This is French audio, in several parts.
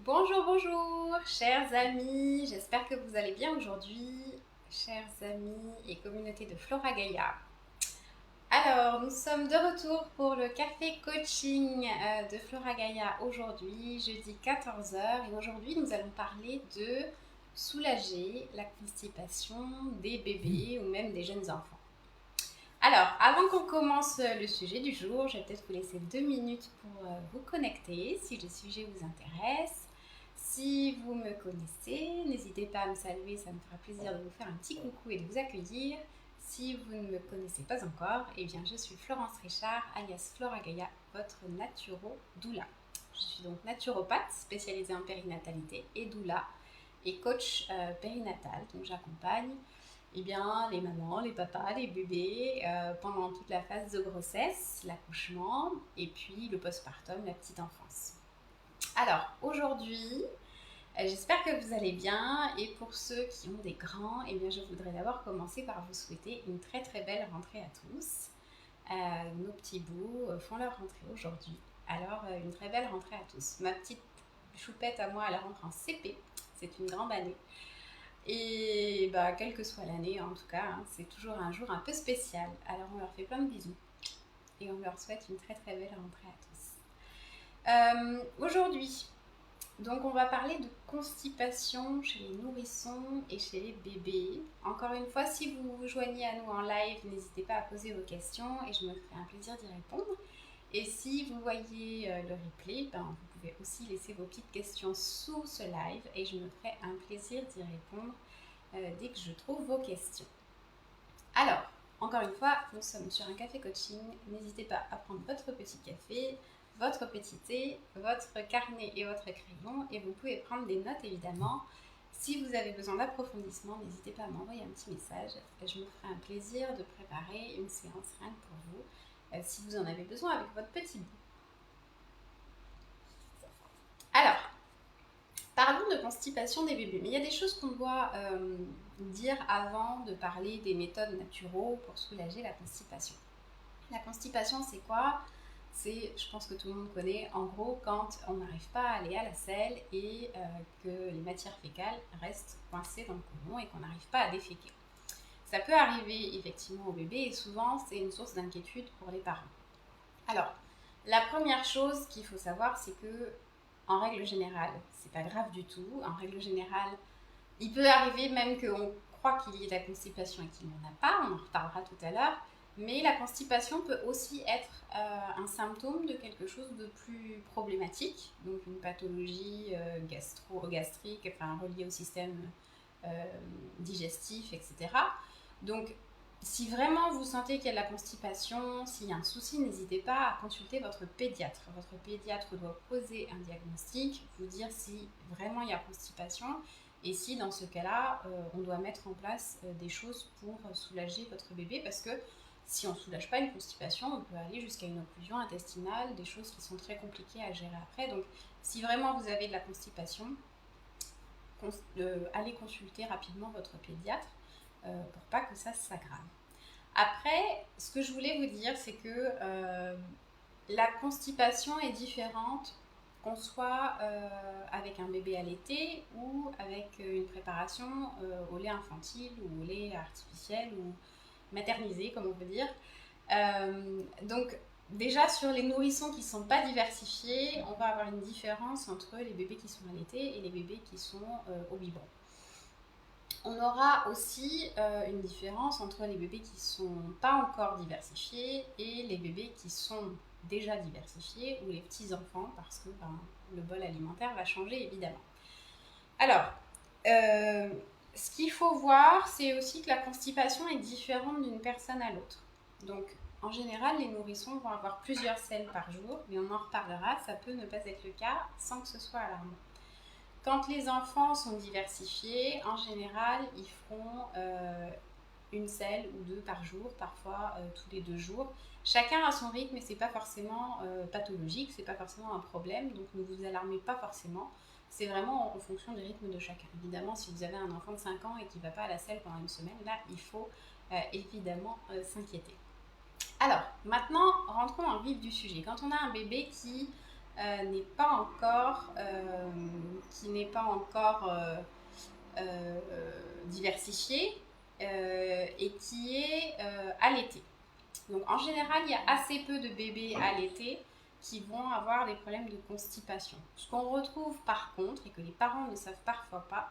Bonjour, bonjour, chers amis, j'espère que vous allez bien aujourd'hui, chers amis et communauté de Flora Gaia. Alors, nous sommes de retour pour le café coaching de Flora Gaia aujourd'hui, jeudi 14 heures. Et aujourd'hui, nous allons parler de soulager la constipation des bébés ou même des jeunes enfants. Alors, avant qu'on commence le sujet du jour, je vais peut-être vous laisser 2 minutes pour vous connecter si le sujet vous intéresse. Si vous me connaissez, n'hésitez pas à me saluer, ça me fera plaisir de vous faire un petit coucou et de vous accueillir. Si vous ne me connaissez pas encore, eh bien je suis Florence Richard, alias Flora Gaia, votre naturo-doula. Je suis donc naturopathe spécialisée en périnatalité et doula et coach périnatal, donc j'accompagne les mamans, les papas, les bébés pendant toute la phase de grossesse, l'accouchement et puis le postpartum, la petite enfance. Alors aujourd'hui, j'espère que vous allez bien et pour ceux qui ont des grands, eh bien, je voudrais d'abord commencer par vous souhaiter une très très belle rentrée à tous. Nos petits bouts font leur rentrée aujourd'hui, alors une très belle rentrée à tous. Ma petite choupette à moi, elle rentre en CP, c'est une grande année. Et quelle que soit l'année, en tout cas, c'est toujours un jour un peu spécial. Alors on leur fait plein de bisous et on leur souhaite une très très belle rentrée à tous. Aujourd'hui, donc on va parler de constipation chez les nourrissons et chez les bébés. Encore une fois, si vous vous joignez à nous en live, n'hésitez pas à poser vos questions et je me ferai un plaisir d'y répondre. Et si vous voyez le replay, vous pouvez aussi laisser vos petites questions sous ce live et je me ferai un plaisir d'y répondre dès que je trouve vos questions. Alors, encore une fois, nous sommes sur un café coaching. N'hésitez pas à prendre votre petit café, votre petit thé, votre carnet et votre crayon et vous pouvez prendre des notes évidemment. Si vous avez besoin d'approfondissement, n'hésitez pas à m'envoyer un petit message. Je me ferai un plaisir de préparer une séance rien que pour vous si vous en avez besoin avec votre petit bout. Alors, parlons de constipation des bébés, mais il y a des choses qu'on doit dire avant de parler des méthodes naturelles pour soulager la constipation. La constipation, c'est quoi? C'est, je pense que tout le monde connaît, en gros, quand on n'arrive pas à aller à la selle et que les matières fécales restent coincées dans le côlon et qu'on n'arrive pas à déféquer. Ça peut arriver effectivement au bébé et souvent, c'est une source d'inquiétude pour les parents. Alors, la première chose qu'il faut savoir, c'est que en règle générale, c'est pas grave du tout. En règle générale, il peut arriver même qu'on croit qu'il y ait de la constipation et qu'il n'y en a pas, on en reparlera tout à l'heure. Mais la constipation peut aussi être un symptôme de quelque chose de plus problématique, donc une pathologie gastrique, enfin reliée au système digestif, etc. Donc, si vraiment vous sentez qu'il y a de la constipation, s'il y a un souci, n'hésitez pas à consulter votre pédiatre. Votre pédiatre doit poser un diagnostic, vous dire si vraiment il y a constipation et si dans ce cas-là, on doit mettre en place des choses pour soulager votre bébé parce que si on ne soulage pas une constipation, on peut aller jusqu'à une occlusion intestinale, des choses qui sont très compliquées à gérer après. Donc, si vraiment vous avez de la constipation, allez consulter rapidement votre pédiatre pour pas que ça s'aggrave. Après, ce que je voulais vous dire, c'est que la constipation est différente qu'on soit avec un bébé allaité ou avec une préparation au lait infantile ou au lait artificiel ou maternisé, comme on peut dire. Donc, déjà, sur les nourrissons qui ne sont pas diversifiés, on va avoir une différence entre les bébés qui sont allaités et les bébés qui sont au biberon. On aura aussi une différence entre les bébés qui ne sont pas encore diversifiés et les bébés qui sont déjà diversifiés ou les petits-enfants parce que le bol alimentaire va changer évidemment. Alors, ce qu'il faut voir, c'est aussi que la constipation est différente d'une personne à l'autre. Donc, en général, les nourrissons vont avoir plusieurs selles par jour, mais on en reparlera, ça peut ne pas être le cas sans que ce soit alarmant. Quand les enfants sont diversifiés, en général, ils feront une selle ou deux par jour, parfois tous les 2 jours. Chacun a son rythme et c'est pas forcément pathologique, c'est pas forcément un problème, donc ne vous alarmez pas forcément. C'est vraiment en fonction du rythme de chacun. Évidemment, si vous avez un enfant de 5 ans et qui ne va pas à la selle pendant une semaine, là, il faut évidemment s'inquiéter. Alors, maintenant, rentrons dans le vif du sujet. Quand on a un bébé qui n'est pas encore qui n'est pas encore diversifié et qui est allaité. Donc en général, il y a assez peu de bébés allaités qui vont avoir des problèmes de constipation. Ce qu'on retrouve par contre, et que les parents ne savent parfois pas,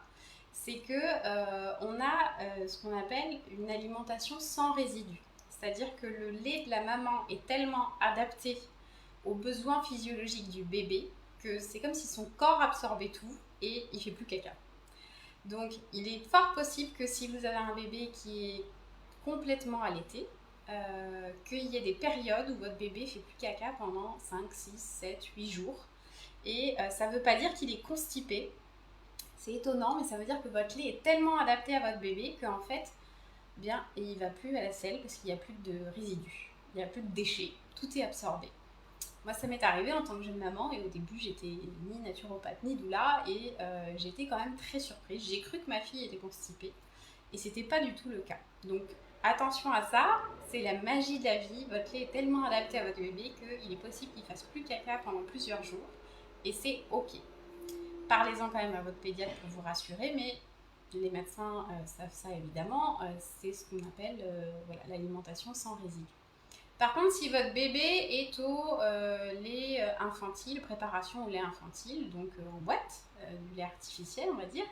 c'est que on a ce qu'on appelle une alimentation sans résidus. C'est-à-dire que le lait de la maman est tellement adapté aux besoins physiologiques du bébé que c'est comme si son corps absorbait tout et il ne fait plus caca. Donc il est fort possible que si vous avez un bébé qui est complètement allaité, qu'il y ait des périodes où votre bébé fait plus caca pendant 5, 6, 7, 8 jours. Et ça ne veut pas dire qu'il est constipé. C'est étonnant, mais ça veut dire que votre lait est tellement adapté à votre bébé qu'en fait, bien, il ne va plus à la selle parce qu'il n'y a plus de résidus, il n'y a plus de déchets, tout est absorbé. Moi, ça m'est arrivé en tant que jeune maman et au début, j'étais ni naturopathe ni doula et j'étais quand même très surprise. J'ai cru que ma fille était constipée et c'était pas du tout le cas. Donc, attention à ça, c'est la magie de la vie. Votre lait est tellement adapté à votre bébé qu'il est possible qu'il fasse plus caca pendant plusieurs jours et c'est ok. Parlez-en quand même à votre pédiatre pour vous rassurer, mais les médecins savent ça évidemment, c'est ce qu'on appelle voilà, l'alimentation sans résidus. Par contre, si votre bébé est au lait infantile, préparation au lait infantile, donc en boîte, du lait artificiel on va dire,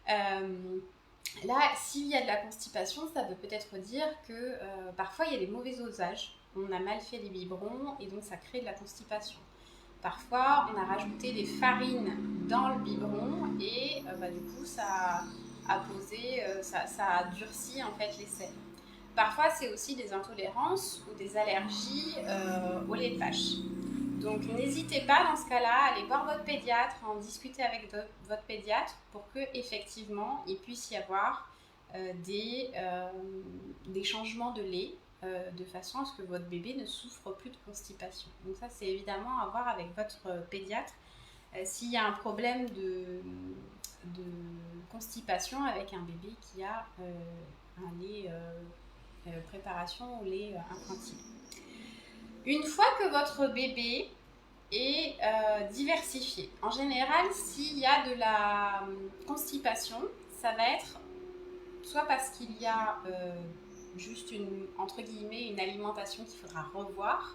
là, s'il y a de la constipation, ça veut peut-être dire que parfois il y a des mauvais dosages, on a mal fait les biberons et donc ça crée de la constipation. Parfois, on a rajouté des farines dans le biberon et du coup, ça a posé, ça a durci en fait les selles. Parfois, c'est aussi des intolérances ou des allergies au lait de vache. Donc, n'hésitez pas dans ce cas-là à aller voir votre pédiatre, en discuter avec votre pédiatre pour que effectivement il puisse y avoir des changements de lait de façon à ce que votre bébé ne souffre plus de constipation. Donc ça, c'est évidemment à voir avec votre pédiatre s'il y a un problème de constipation avec un bébé qui a un lait préparation au lait infantile. Une fois que votre bébé est diversifié, en général, s'il y a de la constipation, ça va être soit parce qu'il y a juste entre guillemets, une alimentation qu'il faudra revoir,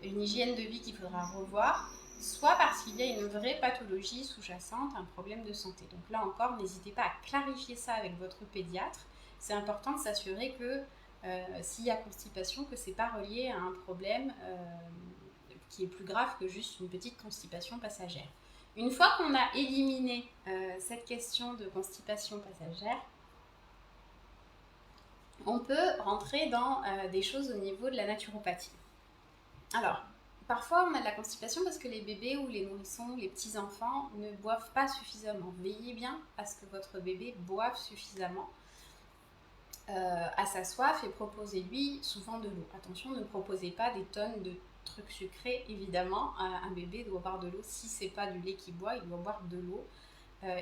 une hygiène de vie qu'il faudra revoir, soit parce qu'il y a une vraie pathologie sous-jacente, un problème de santé. Donc là encore, n'hésitez pas à clarifier ça avec votre pédiatre. C'est important de s'assurer que s'il y a constipation, que ce n'est pas relié à un problème qui est plus grave que juste une petite constipation passagère. Une fois qu'on a éliminé cette question de constipation passagère, on peut rentrer dans des choses au niveau de la naturopathie. Alors, parfois on a de la constipation parce que les bébés ou les nourrissons, les petits-enfants ne boivent pas suffisamment. Veillez bien à ce que votre bébé boive suffisamment à sa soif et proposez-lui souvent de l'eau. Attention, ne proposez pas des tonnes de trucs sucrés, évidemment. Un bébé doit boire de l'eau. Si c'est pas du lait qu'il boit, il doit boire de l'eau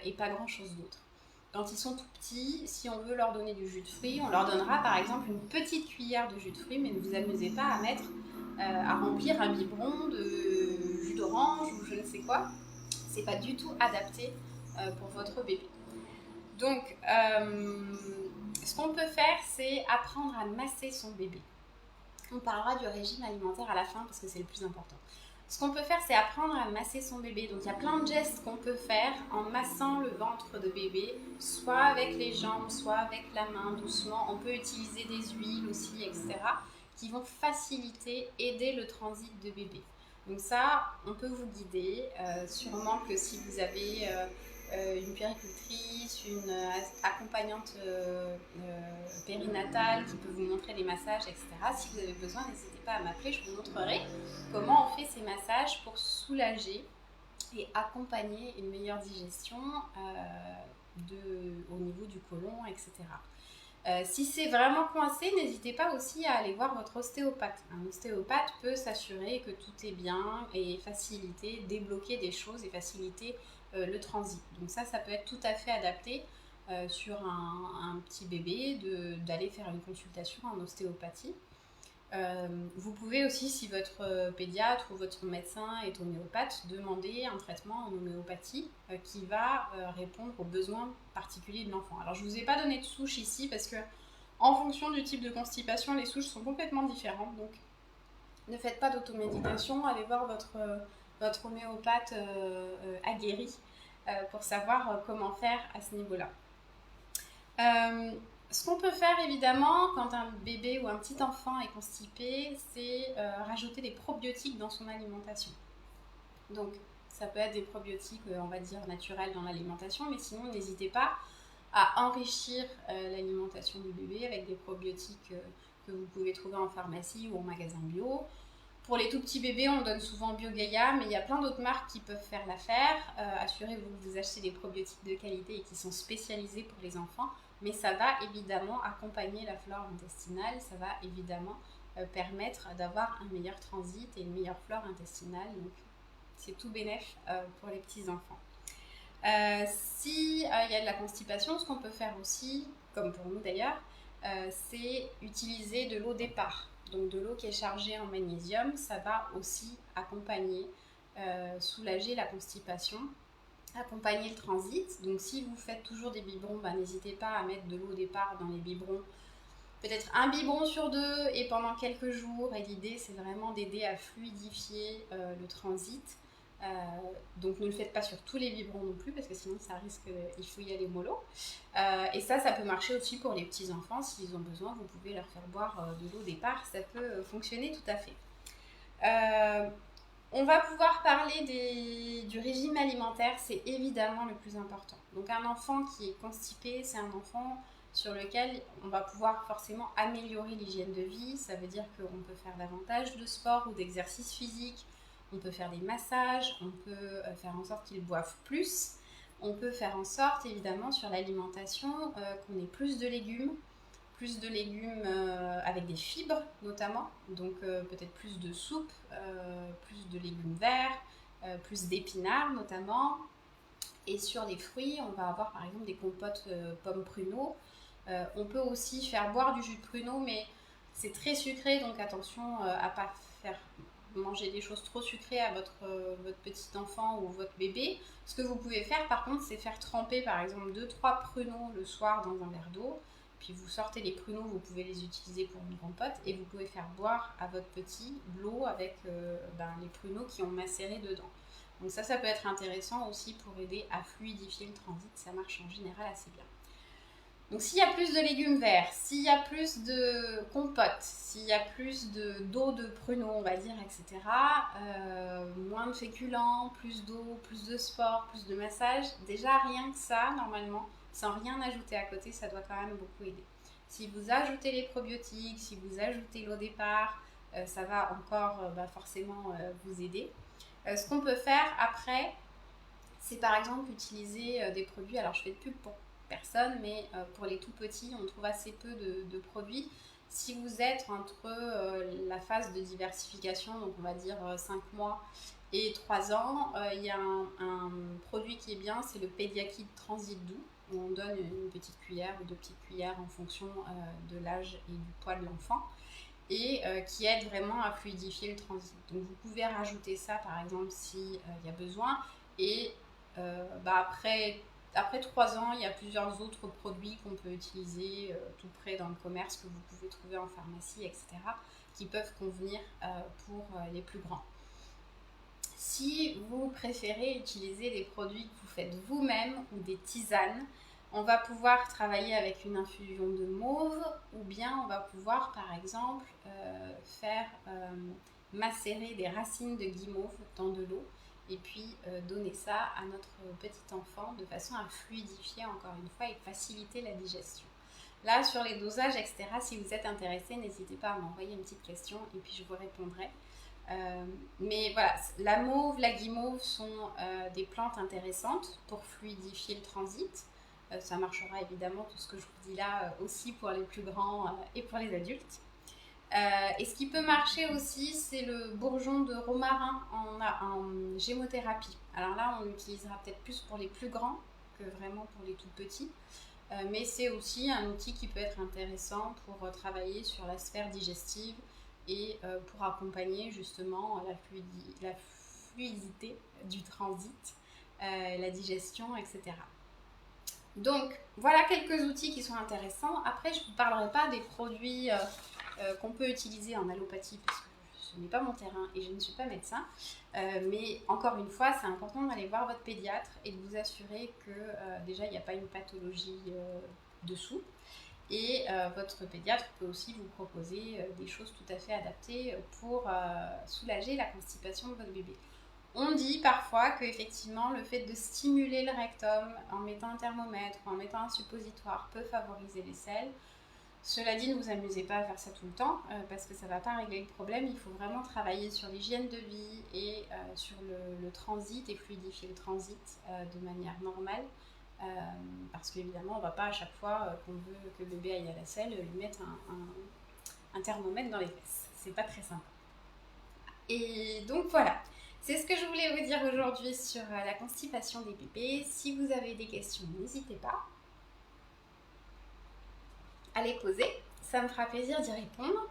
et pas grand-chose d'autre. Quand ils sont tout petits, si on veut leur donner du jus de fruits, on leur donnera par exemple une petite cuillère de jus de fruits, mais ne vous amusez pas à mettre, à remplir un biberon de jus d'orange ou je ne sais quoi. C'est pas du tout adapté pour votre bébé. Donc, ce qu'on peut faire, c'est apprendre à masser son bébé. On parlera du régime alimentaire à la fin parce que c'est le plus important. Ce qu'on peut faire, c'est apprendre à masser son bébé. Donc, il y a plein de gestes qu'on peut faire en massant le ventre de bébé, soit avec les jambes, soit avec la main, doucement. On peut utiliser des huiles aussi, etc., qui vont faciliter, aider le transit de bébé. Donc ça, on peut vous guider. Sûrement que si vous avez une puéricultrice, une accompagnante périnatale qui peut vous montrer les massages, etc. Si vous avez besoin, n'hésitez pas à m'appeler, je vous montrerai comment on fait ces massages pour soulager et accompagner une meilleure digestion au niveau du côlon, etc. Si c'est vraiment coincé, n'hésitez pas aussi à aller voir votre ostéopathe. Un ostéopathe peut s'assurer que tout est bien et faciliter, débloquer des choses et faciliter le transit. Donc ça peut être tout à fait adapté sur un petit bébé d'aller faire une consultation en ostéopathie. Vous pouvez aussi, si votre pédiatre ou votre médecin est homéopathe, demander un traitement en homéopathie qui va répondre aux besoins particuliers de l'enfant. Alors je ne vous ai pas donné de souche ici parce que en fonction du type de constipation, les souches sont complètement différentes. Donc ne faites pas d'automédication, allez voir votre homéopathe aguerri pour savoir comment faire à ce niveau-là. Ce qu'on peut faire évidemment quand un bébé ou un petit enfant est constipé, c'est rajouter des probiotiques dans son alimentation. Donc ça peut être des probiotiques, on va dire, naturels dans l'alimentation, mais sinon n'hésitez pas à enrichir l'alimentation du bébé avec des probiotiques que vous pouvez trouver en pharmacie ou en magasin bio. Pour les tout petits bébés, on donne souvent BioGaia, mais il y a plein d'autres marques qui peuvent faire l'affaire. Assurez-vous que vous achetez des probiotiques de qualité et qui sont spécialisés pour les enfants. Mais ça va évidemment accompagner la flore intestinale, ça va évidemment permettre d'avoir un meilleur transit et une meilleure flore intestinale. Donc c'est tout bénef pour les petits enfants. Si il y a de la constipation, ce qu'on peut faire aussi, comme pour nous d'ailleurs, c'est utiliser de l'eau départ. Donc de l'eau qui est chargée en magnésium, ça va aussi accompagner, soulager la constipation, accompagner le transit. Donc si vous faites toujours des biberons, n'hésitez pas à mettre de l'eau départ dans les biberons. Peut-être un biberon sur 2 et pendant quelques jours. Et l'idée, c'est vraiment d'aider à fluidifier le transit. Donc ne le faites pas sur tous les biberons non plus parce que sinon ça risque, il faut y aller mollo. Et ça peut marcher aussi pour les petits enfants. S'ils ont besoin, vous pouvez leur faire boire de l'eau départ. Ça peut fonctionner tout à fait. On va pouvoir parler du régime alimentaire, c'est évidemment le plus important. Donc un enfant qui est constipé, c'est un enfant sur lequel on va pouvoir forcément améliorer l'hygiène de vie. Ça veut dire qu'on peut faire davantage de sport ou d'exercice physique, on peut faire des massages, on peut faire en sorte qu'ils boivent plus. On peut faire en sorte évidemment sur l'alimentation qu'on ait plus de légumes avec des fibres notamment, donc peut-être plus de soupe, plus de légumes verts, plus d'épinards notamment. Et sur les fruits, on va avoir par exemple des compotes pommes pruneaux. On peut aussi faire boire du jus de pruneau, mais c'est très sucré, donc attention à ne pas faire manger des choses trop sucrées à votre petit enfant ou votre bébé. Ce que vous pouvez faire par contre, c'est faire tremper par exemple 2-3 pruneaux le soir dans un verre d'eau. Puis vous sortez les pruneaux, vous pouvez les utiliser pour une compote et vous pouvez faire boire à votre petit de l'eau avec les pruneaux qui ont macéré dedans. Donc ça peut être intéressant aussi pour aider à fluidifier le transit, ça marche en général assez bien. Donc s'il y a plus de légumes verts, s'il y a plus de compotes, s'il y a plus d'eau de pruneaux, on va dire, etc., moins de féculents, plus d'eau, plus de sport, plus de massage, déjà rien que ça, normalement, sans rien ajouter à côté, ça doit quand même beaucoup aider. Si vous ajoutez les probiotiques, si vous ajoutez l'eau départ, ça va encore forcément vous aider. Ce qu'on peut faire après, c'est par exemple utiliser des produits, alors je fais de pub pour personne, mais pour les tout petits, on trouve assez peu de produits. Si vous êtes entre la phase de diversification, donc on va dire 5 mois et 3 ans, il y a un produit qui est bien, c'est le Pediakit Transit Doux, où on donne une petite cuillère ou 2 petites cuillères en fonction de l'âge et du poids de l'enfant, et qui aide vraiment à fluidifier le transit. Donc vous pouvez rajouter ça par exemple s'il y a besoin, et après 3 ans, il y a plusieurs autres produits qu'on peut utiliser tout près dans le commerce, que vous pouvez trouver en pharmacie, etc., qui peuvent convenir pour les plus grands. Si vous préférez utiliser des produits que vous faites vous-même ou des tisanes, on va pouvoir travailler avec une infusion de mauve, ou bien on va pouvoir par exemple faire macérer des racines de guimauve dans de l'eau et puis donner ça à notre petit enfant de façon à fluidifier encore une fois et faciliter la digestion. Là, sur les dosages, etc., si vous êtes intéressé, n'hésitez pas à m'envoyer une petite question et puis je vous répondrai. Mais voilà, la mauve, la guimauve sont des plantes intéressantes pour fluidifier le transit. Ça marchera évidemment, tout ce que je vous dis là, aussi pour les plus grands et pour les adultes. Et ce qui peut marcher aussi, c'est le bourgeon de romarin en gémothérapie. Alors là, on l'utilisera peut-être plus pour les plus grands que vraiment pour les tout petits. Mais c'est aussi un outil qui peut être intéressant pour travailler sur la sphère digestive et pour accompagner justement la fluidité du transit, la digestion, etc. Donc voilà quelques outils qui sont intéressants. Après, je ne vous parlerai pas des produits qu'on peut utiliser en allopathie parce que ce n'est pas mon terrain et je ne suis pas médecin. Mais encore une fois, c'est important d'aller voir votre pédiatre et de vous assurer que déjà il n'y a pas une pathologie dessous. Et votre pédiatre peut aussi vous proposer des choses tout à fait adaptées pour soulager la constipation de votre bébé. On dit parfois qu'effectivement le fait de stimuler le rectum en mettant un thermomètre ou en mettant un suppositoire peut favoriser les selles. Cela dit, ne vous amusez pas à faire ça tout le temps parce que ça ne va pas régler le problème. Il faut vraiment travailler sur l'hygiène de vie et sur le transit et fluidifier le transit de manière normale. Parce qu'évidemment, on ne va pas à chaque fois qu'on veut que le bébé aille à la selle lui mettre un thermomètre dans les fesses. C'est pas très sympa. Et donc voilà, c'est ce que je voulais vous dire aujourd'hui sur la constipation des bébés. Si vous avez des questions, n'hésitez pas à les poser, ça me fera plaisir d'y répondre.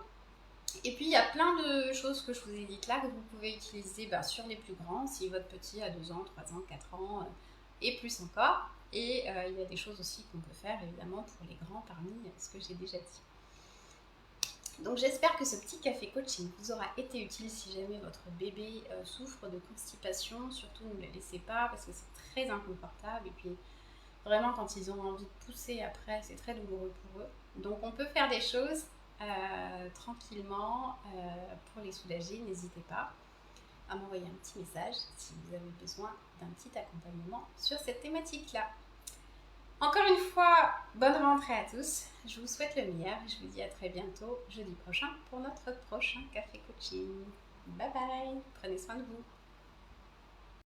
Et puis il y a plein de choses que je vous ai dites là que vous pouvez utiliser sur les plus grands, si votre petit a 2 ans, 3 ans, 4 ans et plus encore. Et il y a des choses aussi qu'on peut faire évidemment pour les grands parmi ce que j'ai déjà dit. Donc j'espère que ce petit café coaching vous aura été utile si jamais votre bébé souffre de constipation. Surtout ne le laissez pas parce que c'est très inconfortable et puis vraiment quand ils ont envie de pousser après c'est très douloureux pour eux. Donc on peut faire des choses tranquillement pour les soulager. N'hésitez pas à m'envoyer un petit message si vous avez besoin d'un petit accompagnement sur cette thématique-là. Encore une fois, bonne rentrée à tous. Je vous souhaite le meilleur et je vous dis à très bientôt jeudi prochain pour notre prochain café coaching. Bye bye, prenez soin de vous.